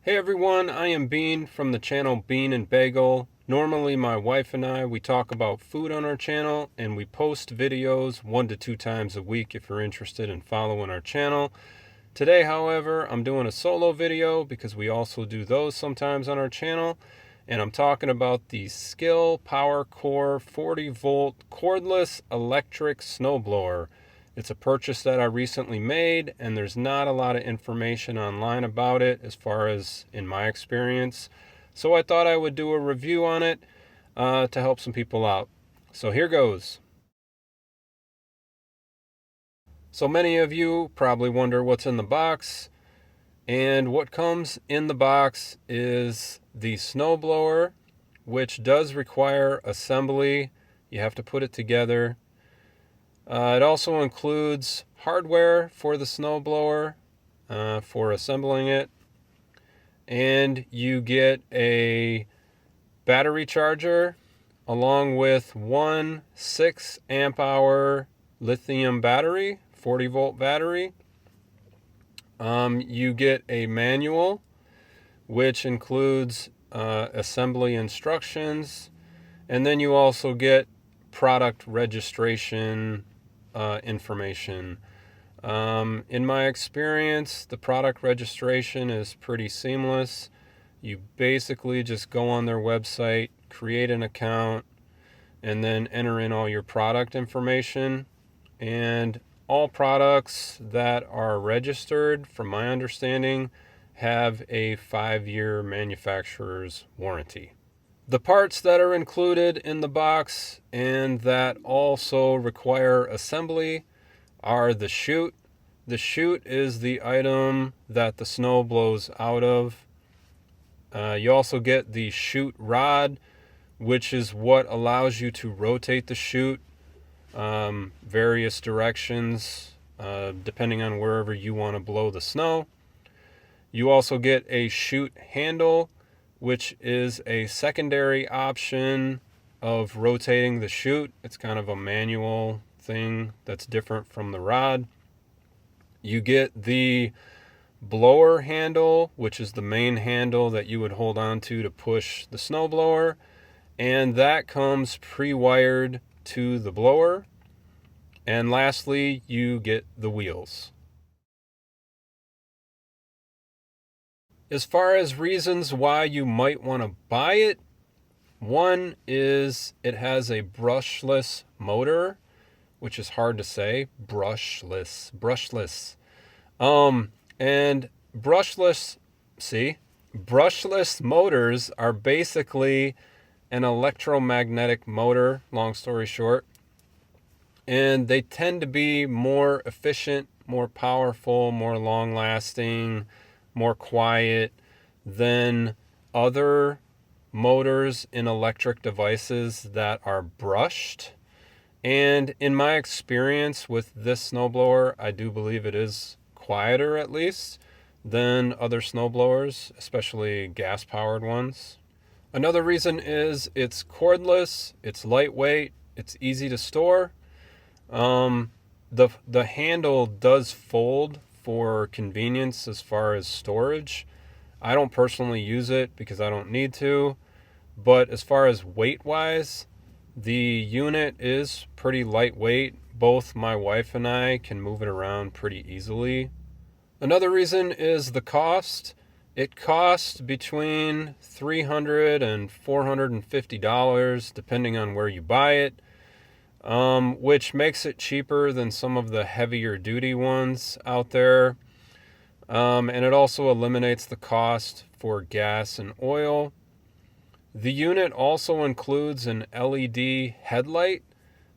Hey everyone, I am Bean from the channel Bean and Bagel. Normally my wife and I, we talk about food on our channel and we post videos 1 to 2 times a week if you're interested in following our channel. Today, however, I'm doing a solo video because we also do those sometimes on our channel. And I'm talking about the Skil Power Core 40 volt cordless electric snowblower. It's a purchase that I recently made, and there's not a lot of information online about it as far as in my experience. So I thought I would do a review on it to help some people out. So here goes. So many of you probably wonder what's in the box. And what comes in the box is the snowblower, which does require assembly. You have to put it together. It also includes hardware for the snowblower for assembling it. And you get a battery charger along with one 6 amp hour lithium battery, 40 volt battery. You get a manual, which includes assembly instructions, and then you also get product registration information. In my experience, the product registration is pretty seamless. You basically just go on their website, create an account, and then enter in all your product information. And all products that are registered, from my understanding, have a 5-year manufacturer's warranty. The parts that are included in the box and that also require assembly are the chute. The chute is the item that the snow blows out of. You also get the chute rod, which is what allows you to rotate the chute various directions depending on wherever you want to blow the snow. You also get a chute handle, which is a secondary option of rotating the chute. It's kind of a manual thing that's different from the rod. You get the blower handle, which is the main handle that you would hold on to push the snowblower, and that comes pre-wired to the blower. And lastly, you get the wheels. As far as reasons why you might want to buy it, one is it has a brushless motor, which is hard to say. Brushless. And brushless motors are basically an electromagnetic motor, long story short. And they tend to be more efficient, more powerful, more long-lasting, more quiet than other motors in electric devices that are brushed. And in my experience with this snowblower, I do believe it is quieter, at least, than other snowblowers, especially gas-powered ones. Another reason is it's cordless, it's lightweight, it's easy to store. The handle does fold for convenience as far as storage. I don't personally use it because I don't need to, but as far as weight wise, the unit is pretty lightweight. Both my wife and I can move it around pretty easily. Another reason is the cost. It costs between $300 and $450 depending on where you buy it. Which makes it cheaper than some of the heavier duty ones out there. And it also eliminates the cost for gas and oil. The unit also includes an LED headlight,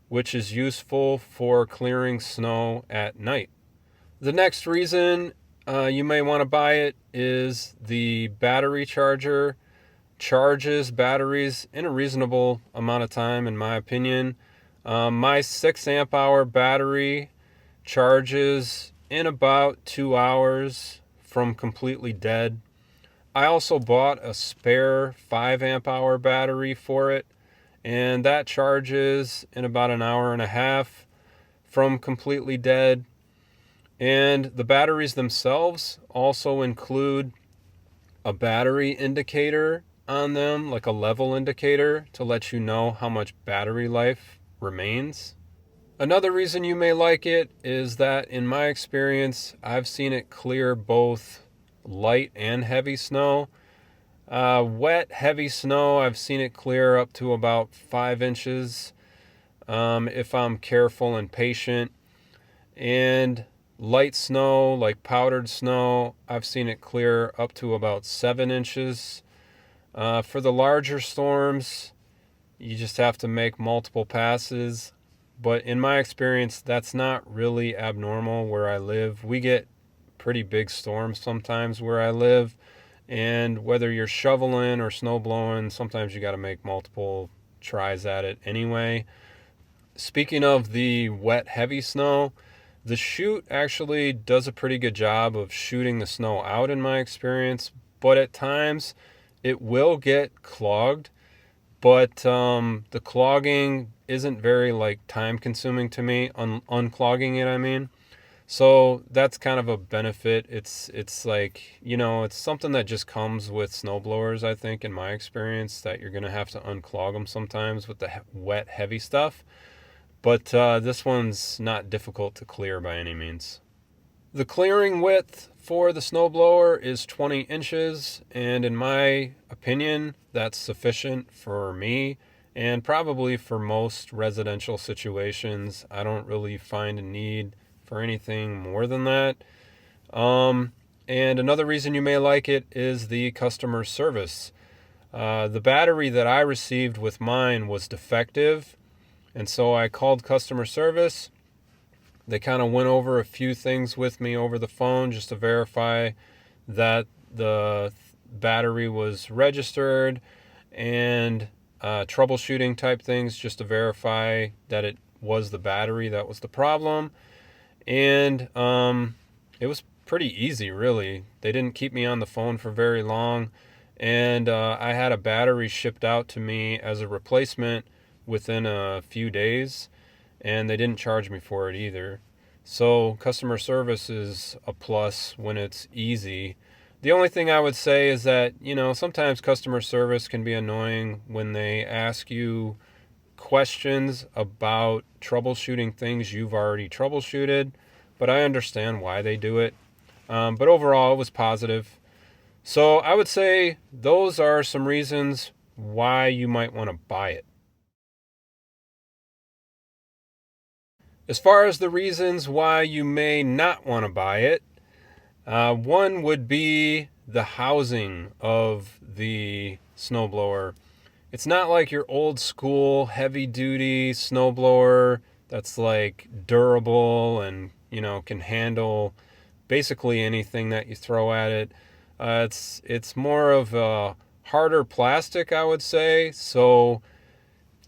which is useful for clearing snow at night. The next reason you may want to buy it is the battery charger. Charges batteries in a reasonable amount of time, in my opinion. My 6 amp hour battery charges in about 2 hours from completely dead. I also bought a spare 5 amp hour battery for it, and that charges in about an hour and a half from completely dead. And the batteries themselves also include a battery indicator on them, like a level indicator, to let you know how much battery life remains. Another reason you may like it is that, in my experience, I've seen it clear both light and heavy snow. Wet, heavy snow, I've seen it clear up to about 5 inches if I'm careful and patient. And light snow, like powdered snow, I've seen it clear up to about 7 inches. For the larger storms, you just have to make multiple passes. But in my experience, that's not really abnormal where I live. We get pretty big storms sometimes where I live. And whether you're shoveling or snow blowing, sometimes you got to make multiple tries at it anyway. Speaking of the wet, heavy snow, the chute actually does a pretty good job of shooting the snow out in my experience. But at times, it will get clogged. But the clogging isn't very time consuming to me, unclogging it, I mean. So that's kind of a benefit. It's it's something that just comes with snowblowers, I think, in my experience, that you're going to have to unclog them sometimes with the wet, heavy stuff. But this one's not difficult to clear by any means. The clearing width for the snowblower is 20 inches, and in my opinion, that's sufficient for me and probably for most residential situations. I don't really find a need for anything more than that. And another reason you may like it is the customer service. The battery that I received with mine was defective, and so I called customer service. They kind of went over a few things with me over the phone just to verify that the battery was registered, and troubleshooting type things just to verify that it was the battery that was the problem. And it was pretty easy, really. They didn't keep me on the phone for very long, and I had a battery shipped out to me as a replacement within a few days, and they didn't charge me for it either. So customer service is a plus when it's easy. The only thing I would say is that, sometimes customer service can be annoying when they ask you questions about troubleshooting things you've already troubleshooted, but I understand why they do it. But overall, it was positive. So I would say those are some reasons why you might want to buy it. As far as the reasons why you may not want to buy it, one would be the housing of the snowblower. It's not like your old school heavy duty snowblower that's durable and can handle basically anything that you throw at it. It's more of a harder plastic, I would say, so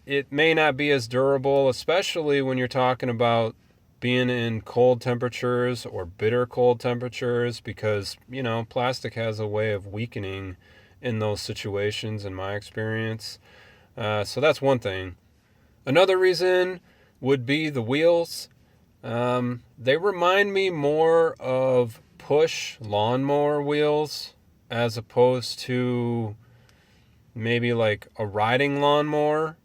it may not be as durable, especially when you're talking about being in cold temperatures or bitter cold temperatures, because plastic has a way of weakening in those situations, in my experience. So that's one thing. Another reason would be the wheels. They remind me more of push lawnmower wheels as opposed to maybe like a riding lawnmower.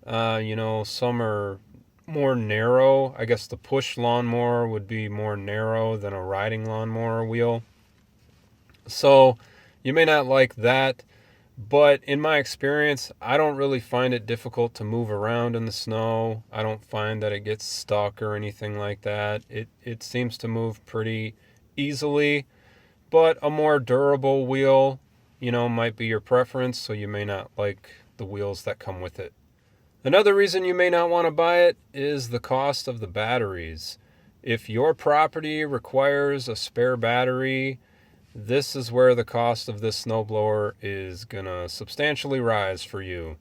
Some are more narrow. I guess the push lawnmower would be more narrow than a riding lawnmower wheel. So you may not like that, but in my experience, I don't really find it difficult to move around in the snow. I don't find that it gets stuck or anything like that. It seems to move pretty easily, but a more durable wheel, might be your preference, so you may not like the wheels that come with it. Another reason you may not want to buy it is the cost of the batteries. If your property requires a spare battery, this is where the cost of this snowblower is going to substantially rise for you.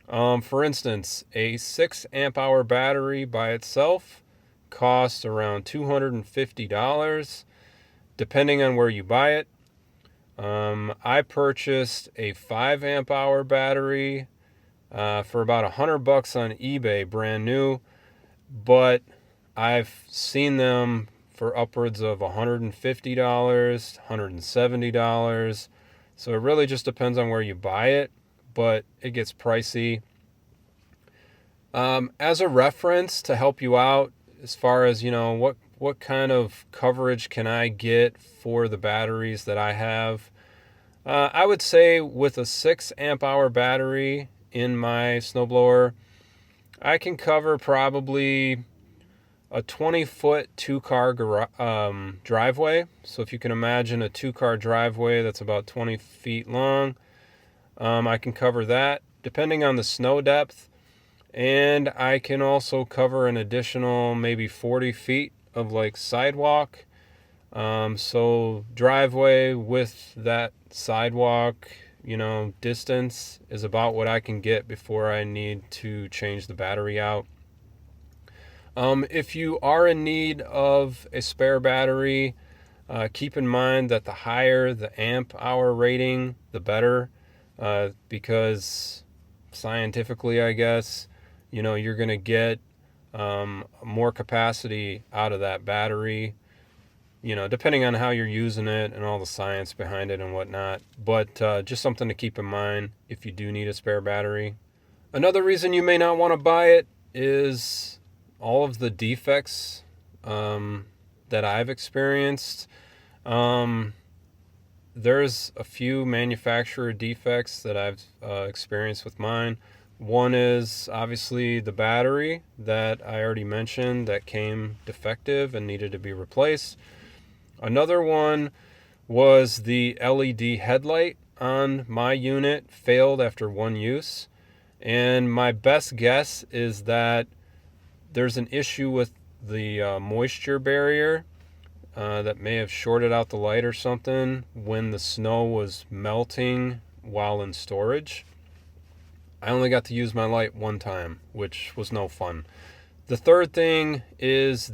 For instance, a 6 amp hour battery by itself costs around $250, depending on where you buy it. I purchased a 5 amp hour battery for about $100 on eBay, brand new, but I've seen them for upwards of $150, $170. So it really just depends on where you buy it, but it gets pricey. As a reference to help you out as far as, what kind of coverage can I get for the batteries that I have, I would say with a 6 amp hour battery in my snowblower, I can cover probably a 20-foot 2-car driveway. So if you can imagine a 2-car driveway that's about 20 feet long, I can cover that depending on the snow depth. And I can also cover an additional maybe 40 feet of like sidewalk. So driveway with that sidewalk, distance is about what I can get before I need to change the battery out. If you are in need of a spare battery, keep in mind that the higher the amp hour rating, the better, because scientifically, I guess, you're going to get more capacity out of that battery, depending on how you're using it and all the science behind it and whatnot. But just something to keep in mind if you do need a spare battery. Another reason you may not want to buy it is all of the defects that I've experienced. There's a few manufacturer defects that I've experienced with mine. One is obviously the battery that I already mentioned that came defective and needed to be replaced. Another one was the LED headlight on my unit failed after one use. And my best guess is that there's an issue with the moisture barrier that may have shorted out the light or something when the snow was melting while in storage. I only got to use my light one time, which was no fun. The third thing is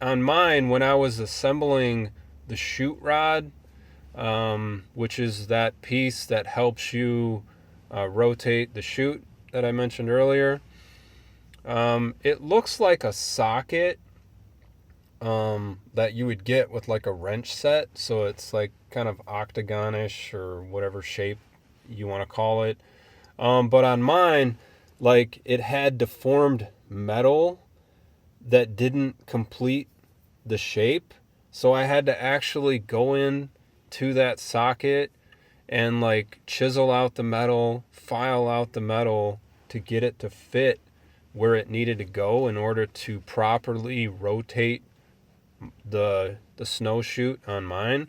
on mine, when I was assembling the chute rod, which is that piece that helps you rotate the chute that I mentioned earlier, it looks like a socket that you would get with like a wrench set. So it's like kind of octagonish or whatever shape you want to call it. But on mine, like it had deformed metal that didn't complete the shape. So I had to actually go in to that socket and like chisel out the metal, file out the metal to get it to fit where it needed to go in order to properly rotate the snow chute on mine.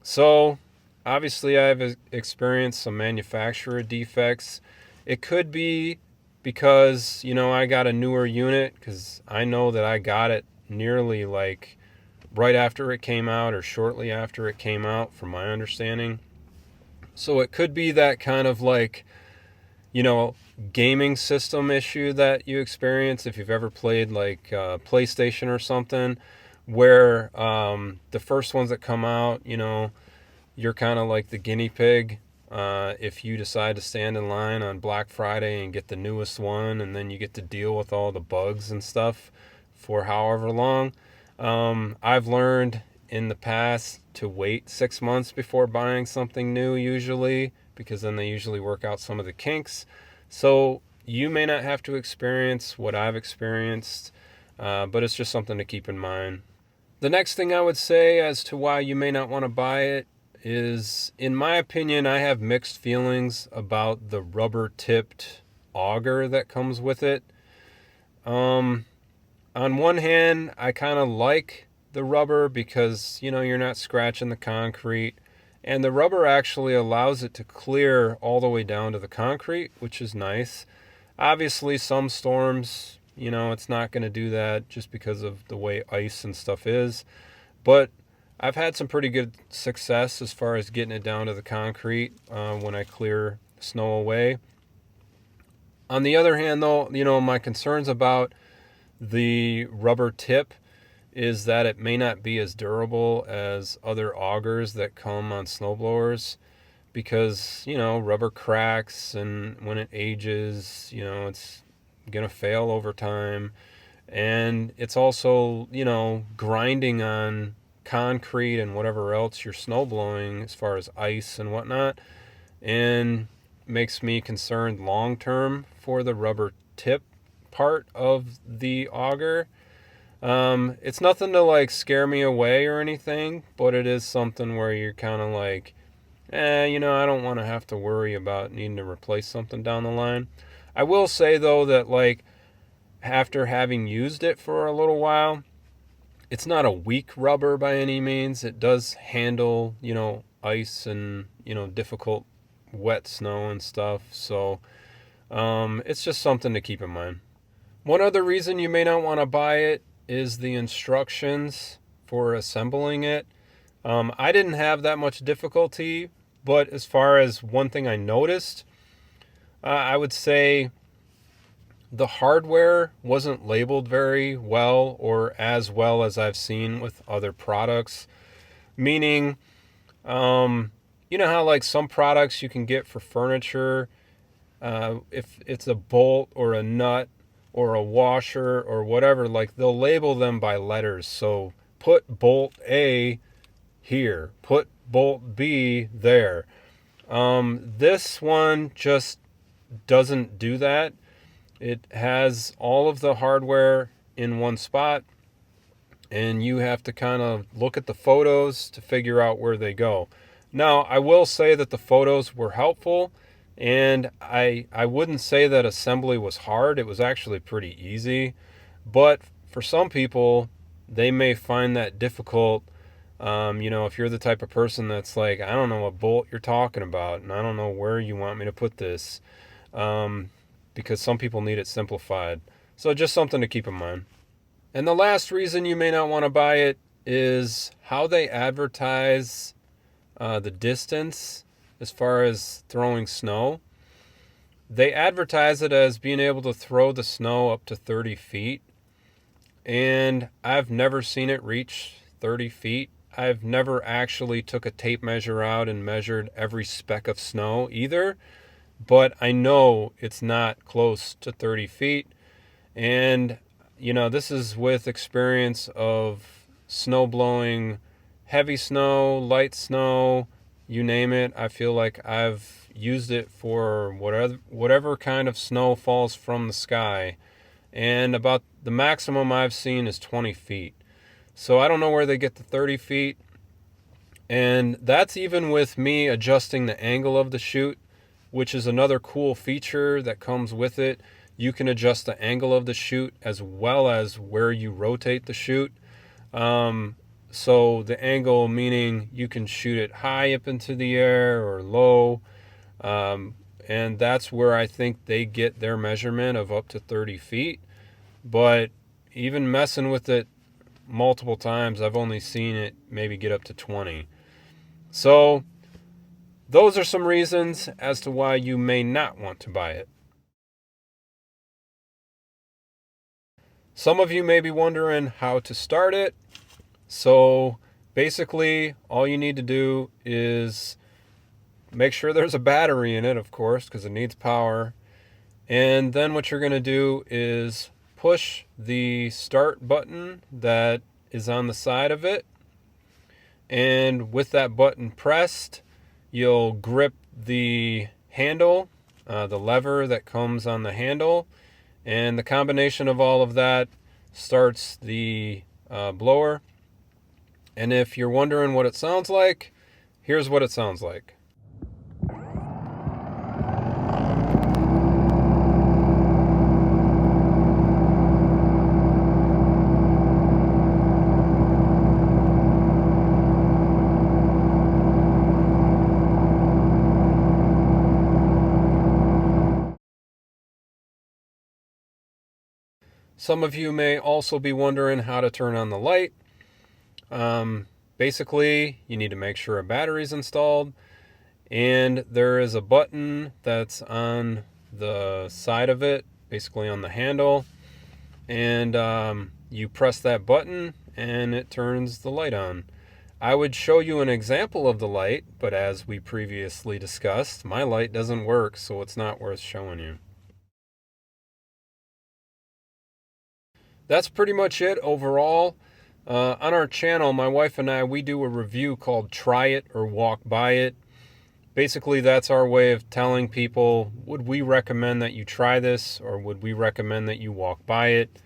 So obviously I've experienced some manufacturer defects. It could be because, I got a newer unit, because I know that I got it nearly like right after it came out or shortly after it came out, from my understanding. So it could be that kind of like, gaming system issue that you experience if you've ever played like PlayStation or something, where the first ones that come out, you're kind of like the guinea pig. If you decide to stand in line on Black Friday and get the newest one, and then you get to deal with all the bugs and stuff for however long. I've learned in the past to wait 6 months before buying something new usually, because then they usually work out some of the kinks. So you may not have to experience what I've experienced, but it's just something to keep in mind. The next thing I would say as to why you may not want to buy it is, in my opinion, I have mixed feelings about the rubber-tipped auger that comes with it. On one hand, I kind of like the rubber because, you're not scratching the concrete. And the rubber actually allows it to clear all the way down to the concrete, which is nice. Obviously, some storms, it's not going to do that just because of the way ice and stuff is. But I've had some pretty good success as far as getting it down to the concrete when I clear snow away. On the other hand, though, my concerns about the rubber tip is that it may not be as durable as other augers that come on snowblowers, because, rubber cracks, and when it ages, it's going to fail over time. And it's also, grinding on concrete and whatever else you're snow blowing as far as ice and whatnot, and makes me concerned long term for the rubber tip part of the auger. It's nothing to like scare me away or anything, but it is something where you're kind of like, I don't want to have to worry about needing to replace something down the line. I will say though that like after having used it for a little while, it's not a weak rubber by any means. It does handle, ice and, difficult wet snow and stuff. So it's just something to keep in mind. One other reason you may not want to buy it is the instructions for assembling it. I didn't have that much difficulty, but as far as one thing I noticed, I would say the hardware wasn't labeled very well, or as well as I've seen with other products. Meaning, you know how like some products you can get for furniture, if it's a bolt or a nut or a washer or whatever, like they'll label them by letters. So put bolt A here, put bolt B there. This one just doesn't do that. It has all of the hardware in one spot, and you have to kind of look at the photos to figure out where they go. Now, I will say that the photos were helpful, and I wouldn't say that assembly was hard. It was actually pretty easy, but for some people, they may find that difficult. If you're the type of person that's like, I don't know what bolt you're talking about, and I don't know where you want me to put this, because some people need it simplified. So just something to keep in mind. And the last reason you may not want to buy it is how they advertise the distance as far as throwing snow. They advertise it as being able to throw the snow up to 30 feet. And I've never seen it reach 30 feet. I've never actually took a tape measure out and measured every speck of snow either. But I know it's not close to 30 feet. And, this is with experience of snow blowing, heavy snow, light snow, you name it. I feel like I've used it for whatever kind of snow falls from the sky. And about the maximum I've seen is 20 feet. So I don't know where they get the 30 feet. And that's even with me adjusting the angle of the chute, which is another cool feature that comes with it. You can adjust the angle of the chute as well as where you rotate the chute. So the angle meaning you can shoot it high up into the air or low. And that's where I think they get their measurement of up to 30 feet. But even messing with it multiple times, I've only seen it maybe get up to 20. So those are some reasons as to why you may not want to buy it. Some of you may be wondering how to start it. So basically, all you need to do is make sure there's a battery in it, of course, because it needs power. And then what you're going to do is push the start button that is on the side of it. And with that button pressed, you'll grip the handle, the lever that comes on the handle, and the combination of all of that starts the blower. And if you're wondering what it sounds like, here's what it sounds like. Some of you may also be wondering how to turn on the light. Basically, you need to make sure a battery's installed, and there is a button that's on the side of it, basically on the handle, and you press that button and it turns the light on. I would show you an example of the light, but as we previously discussed, my light doesn't work, so it's not worth showing you. That's pretty much it overall. On our channel, my wife and I, we do a review called Try It or Walk By It. Basically, that's our way of telling people, would we recommend that you try this, or would we recommend that you walk by it?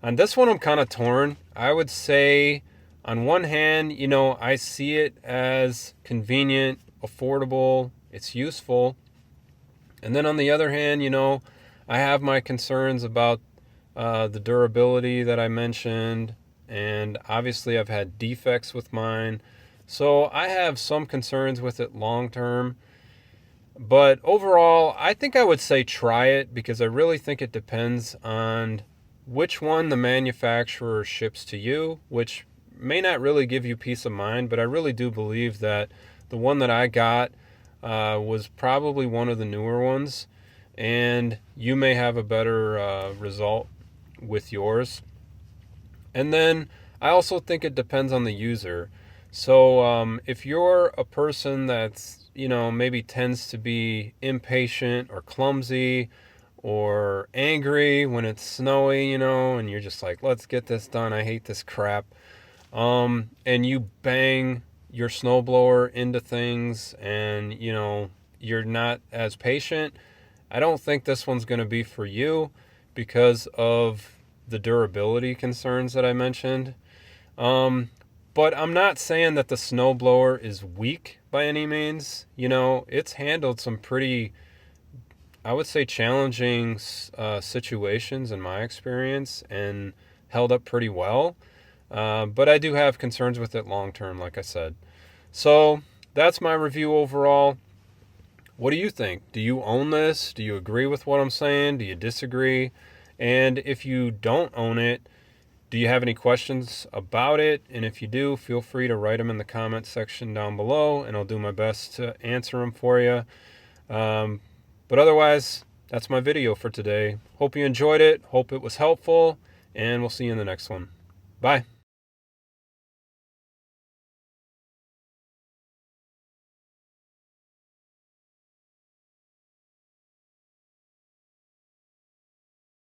On this one, I'm kind of torn. I would say, on one hand, I see it as convenient, affordable, it's useful. And then on the other hand, I have my concerns about the durability that I mentioned, and obviously I've had defects with mine. So I have some concerns with it long term. But overall, I think I would say try it, because I really think it depends on which one the manufacturer ships to you, which may not really give you peace of mind, but I really do believe that the one that I got was probably one of the newer ones, and you may have a better result with yours. And then I also think it depends on the user. So if you're a person that's, maybe tends to be impatient or clumsy or angry when it's snowy, and you're just like, let's get this done, I hate this crap, and you bang your snowblower into things and, you're not as patient, I don't think this one's going to be for you because of the durability concerns that I mentioned. But I'm not saying that the snowblower is weak by any means. It's handled some pretty, I would say, challenging situations in my experience and held up pretty well. But I do have concerns with it long term, like I said. So that's my review overall. What do you think? Do you own this? Do you agree with what I'm saying? Do you disagree? And if you don't own it, do you have any questions about it? And if you do, feel free to write them in the comment section down below, and I'll do my best to answer them for you. But otherwise, that's my video for today. Hope you enjoyed it. Hope it was helpful, and we'll see you in the next one. Bye.